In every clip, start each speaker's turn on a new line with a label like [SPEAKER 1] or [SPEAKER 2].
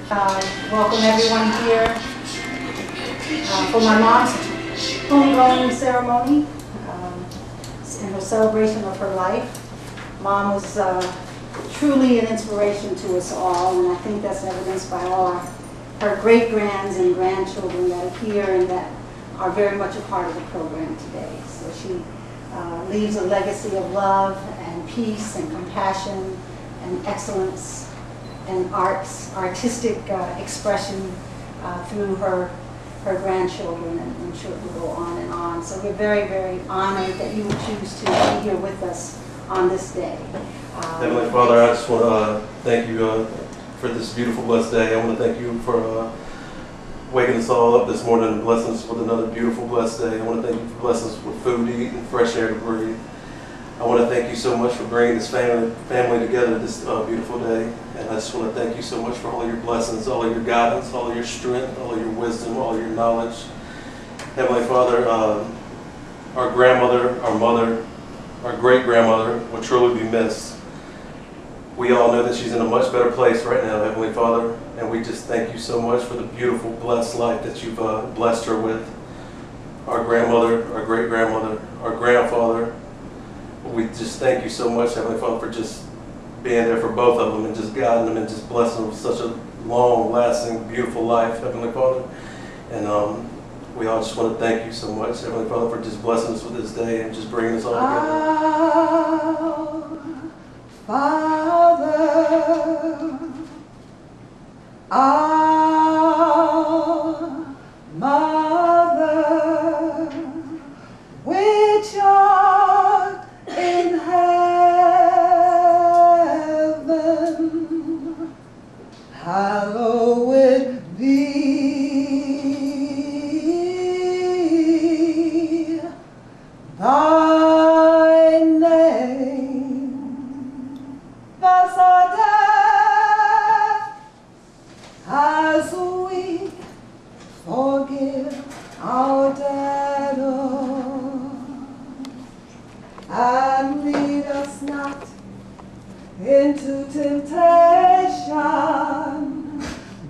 [SPEAKER 1] Welcome everyone here for my mom's homegoing ceremony in her celebration of her life. Mom was truly an inspiration to us all, and I think that's evidenced by all her great-grands and grandchildren that are here and that are very much a part of the program today. So she leaves a legacy of love and peace and compassion and excellence and artistic expression through her grandchildren, and I'm sure it will go on and on. So we're very, very honored that you would choose to be here with us on this day.
[SPEAKER 2] Heavenly Father, I just want to thank you for this beautiful, blessed day. I want to thank you for waking us all up this morning and blessing us with another beautiful, blessed day. I want to thank you for blessing us with food to eat and fresh air to breathe. I want to thank you so much for bringing this family together this beautiful day. And I just want to thank you so much for all of your blessings, all of your guidance, all of your strength, all of your wisdom, all of your knowledge. Heavenly Father, our grandmother, our mother, our great-grandmother will truly be missed. We all know that she's in a much better place right now, Heavenly Father, and we just thank you so much for the beautiful, blessed life that you've blessed her with. Our grandmother, our great-grandmother, our grandfather, we just thank you so much, Heavenly Father, for just being there for both of them and just guiding them and just blessing them with such a long-lasting, beautiful life, Heavenly Father. And we all just want to thank you so much, Heavenly Father, for just blessing us with this day and just bringing us all together.
[SPEAKER 3] Father, our Mother, which art in heaven, hallowed be thy name. Thus our death, as we forgive our debtors, and lead us not into temptation,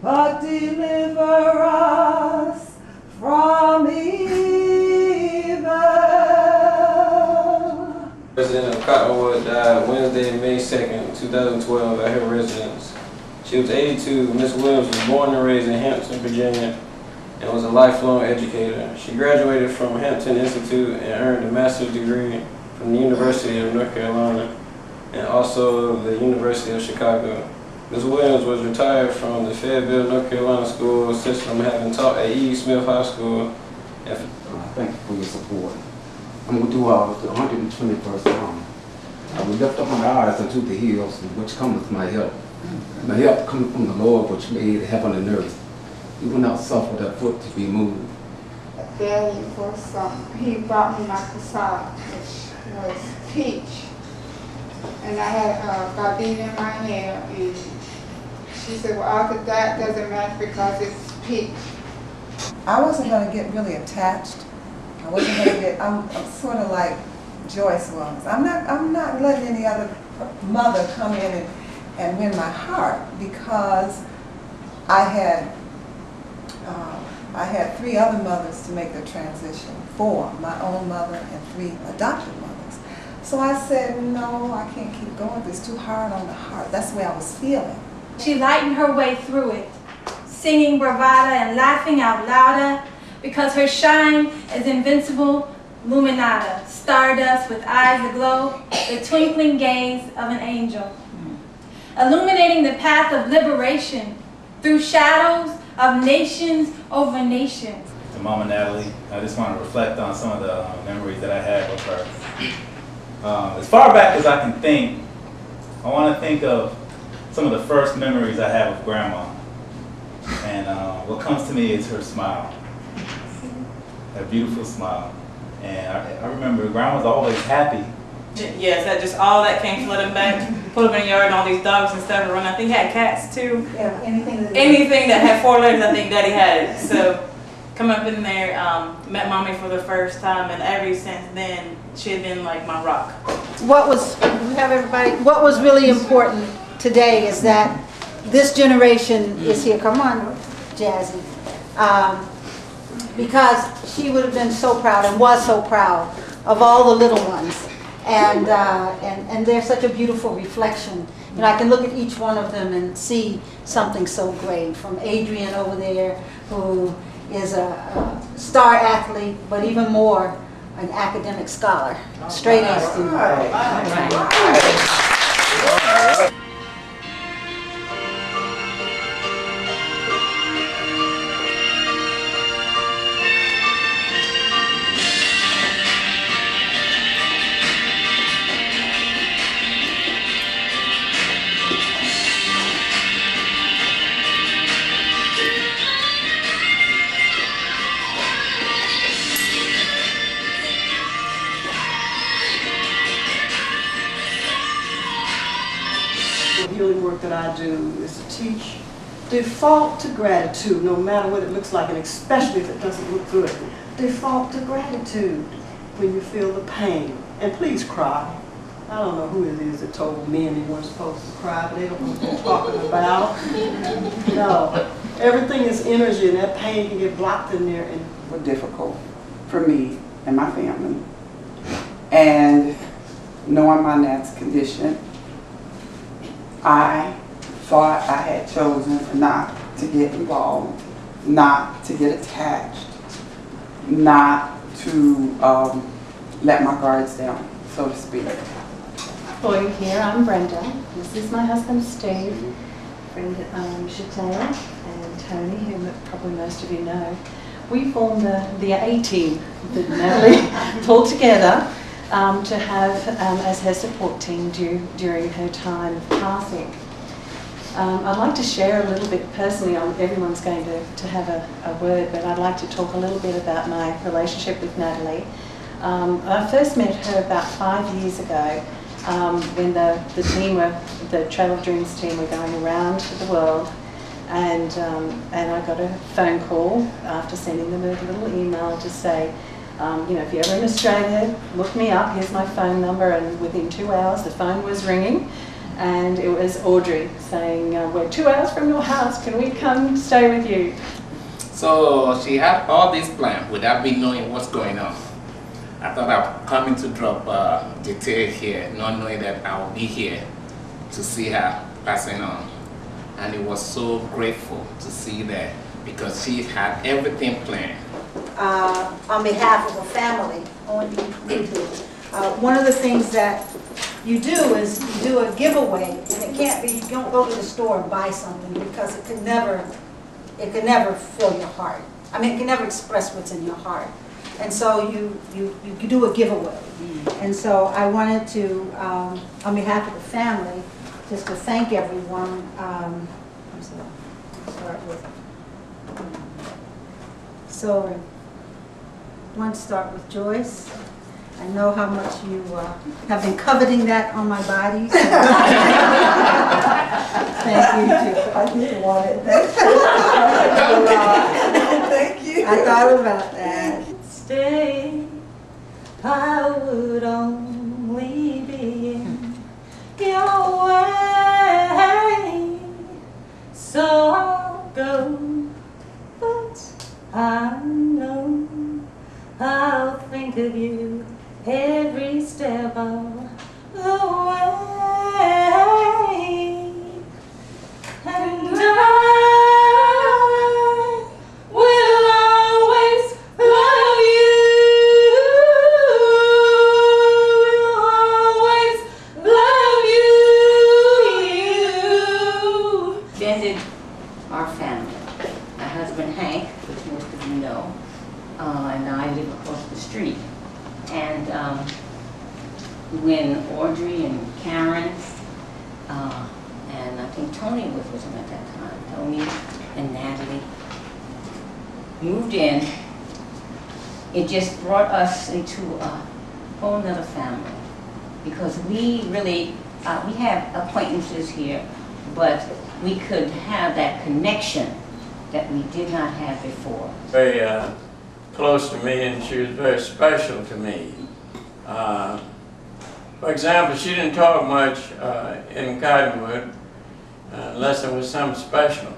[SPEAKER 3] but deliver us from evil.
[SPEAKER 4] President of Cottonwood died Wednesday, May 2nd, 2012 at her residence. She was 82. Ms. Williams was born and raised in Hampton, Virginia, and was a lifelong educator. She graduated from Hampton Institute and earned a master's degree from the University of North Carolina and also the University of Chicago. Ms. Williams was retired from the Fayetteville, North Carolina school system, having taught at E. Smith High School.
[SPEAKER 5] Thank you for your support. I'm going to do the 121st Psalm. I will lift up my eyes unto the hills, from which cometh my help. My help cometh from the Lord, which made heaven and earth. He will not suffer that foot to be moved.
[SPEAKER 6] Daddy first he brought me my cassava, which was peach. And I had gardenia in my hair, and she said, well, after that doesn't matter because it's peach.
[SPEAKER 3] I wasn't going to get really attached. I wasn't going to get, I'm sort of like Joyce was. I'm not letting any other mother come in and win my heart, because I had 3 other mothers to make the transition, 4, my own mother and 3 adopted mothers. So I said, no, I can't keep going. It's too hard on the heart. That's the way I was feeling.
[SPEAKER 1] She lightened her way through it, singing bravada and laughing out louder, because her shine is invincible luminata, stardust with eyes aglow, the twinkling gaze of an angel, illuminating the path of liberation through shadows of nations over nations.
[SPEAKER 7] To Mama Natalie, I just want to reflect on some of the memories that I had with her. As far back as I can think, I want to think of some of the first memories I have with Grandma. And what comes to me is her smile, that beautiful smile. And I remember Grandma was always happy.
[SPEAKER 8] Yes, that just all that came flooding back. Put them in the yard and all these dogs and stuff running. I think he had cats too.
[SPEAKER 1] Yeah,
[SPEAKER 8] anything that had 4 legs, I think Daddy had it. So come up in there, met Mommy for the first time, and ever since then she had been like my rock.
[SPEAKER 1] What was really important today is that this generation is here. Come on, Jazzy. Because she would have been so proud and was so proud of all the little ones. And they're such a beautiful reflection. You know, I can look at each one of them and see something so great. From Adrian over there, who is a star athlete, but even more, an academic scholar, straight A student.
[SPEAKER 9] The healing work that I do is to teach default to gratitude, no matter what it looks like, and especially if it doesn't look good. Default to gratitude when you feel the pain. And please cry. I don't know who it is that told men they weren't supposed to cry, but they don't know what they're talking about. No. Everything is energy, and that pain can get blocked in there. And
[SPEAKER 10] was difficult for me and my family. And knowing my Nat's condition, I thought I had chosen not to get involved, not to get attached, not to let my guards down, so to speak.
[SPEAKER 11] For you here, I'm Brenda. This is my husband Steve, friend Chantel and Tony, who probably most of you know. We formed the A-team that Natalie pulled together to have as her support team during her time of passing. I'd like to share a little bit personally. Everyone's going to have a word, but I'd like to talk a little bit about my relationship with Natalie. I first met her about 5 years ago when the Trail of Dreams team were going around the world, and I got a phone call after sending them a little email to say, you know, if you're ever in Australia, look me up, here's my phone number, and within 2 hours the phone was ringing, and it was Audrey saying, we're 2 hours from your house, can we come stay with you?
[SPEAKER 12] So she had all these plans without me knowing what's going on. I thought I was coming to drop detail here, not knowing that I would be here to see her passing on. And it was so grateful to see that, because she had everything planned.
[SPEAKER 1] On behalf of the family, one of the things that you do is you do a giveaway, and it can't be, you don't go to the store and buy something, because it could never fill your heart. I mean, it can never express what's in your heart. And so you do a giveaway. And so I wanted to, on behalf of the family, just to thank everyone. So I want to start with Joyce. I know how much you have been coveting that on my body. So thank you too.
[SPEAKER 3] I didn't want it. Thank you.
[SPEAKER 1] I thought about that. Stay, I would only be in your way, so I'll go, but I know I'll think of you every step of the way, and I will always love you, always love you.
[SPEAKER 13] Extended our family. My husband Hank, which most of you know, and I live across the street. And when Audrey and Karen, and I think Tony was with them at that time, Tony and Natalie, moved in, it just brought us into a whole nother family, because we really, we have acquaintances here, but we could have that connection that we did not have before.
[SPEAKER 14] Very close to me, and she was very special to me. For example, she didn't talk much in Cottonwood, unless it was something special.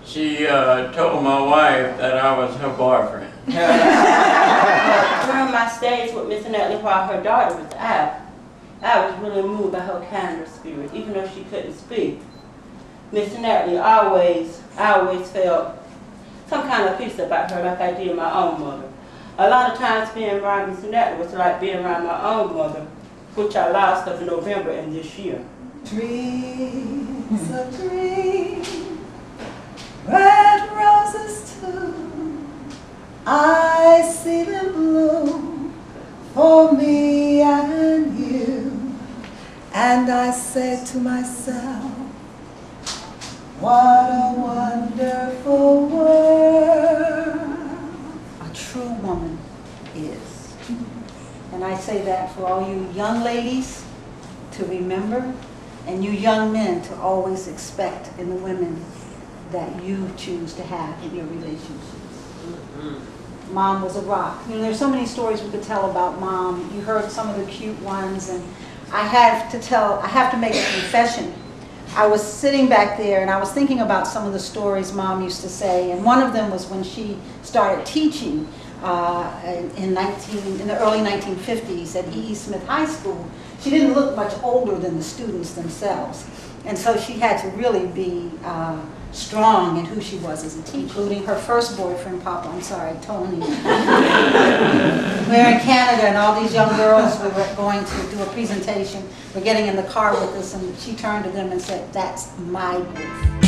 [SPEAKER 14] She told my wife that I was her boyfriend.
[SPEAKER 15] During my stays with Miss Natalie while her daughter was out, I was really moved by her kinder spirit, even though she couldn't speak. Miss Natalie I always felt some kind of peace about her, like I did my own mother. A lot of times being around Miss Natalie was like being around my own mother, which I lost of November in this year.
[SPEAKER 3] Dreams of dreams, red roses too, I see them bloom for me and you. And I say to myself, what a wonderful world
[SPEAKER 1] a true woman is. And I say that for all you young ladies to remember, and you young men to always expect in the women that you choose to have in your relationships. Mom was a rock. You know, there's so many stories we could tell about Mom. You heard some of the cute ones, and I have to make a confession. I was sitting back there and I was thinking about some of the stories Mom used to say, and one of them was when she started teaching in the early 1950s at E.E. Smith High School. She didn't look much older than the students themselves, and so she had to really be strong in who she was as a teacher, including her first boyfriend, Tony. We're in Canada and all these young girls, we were going to do a presentation, we're getting in the car with us, and she turned to them and said, "That's my boyfriend."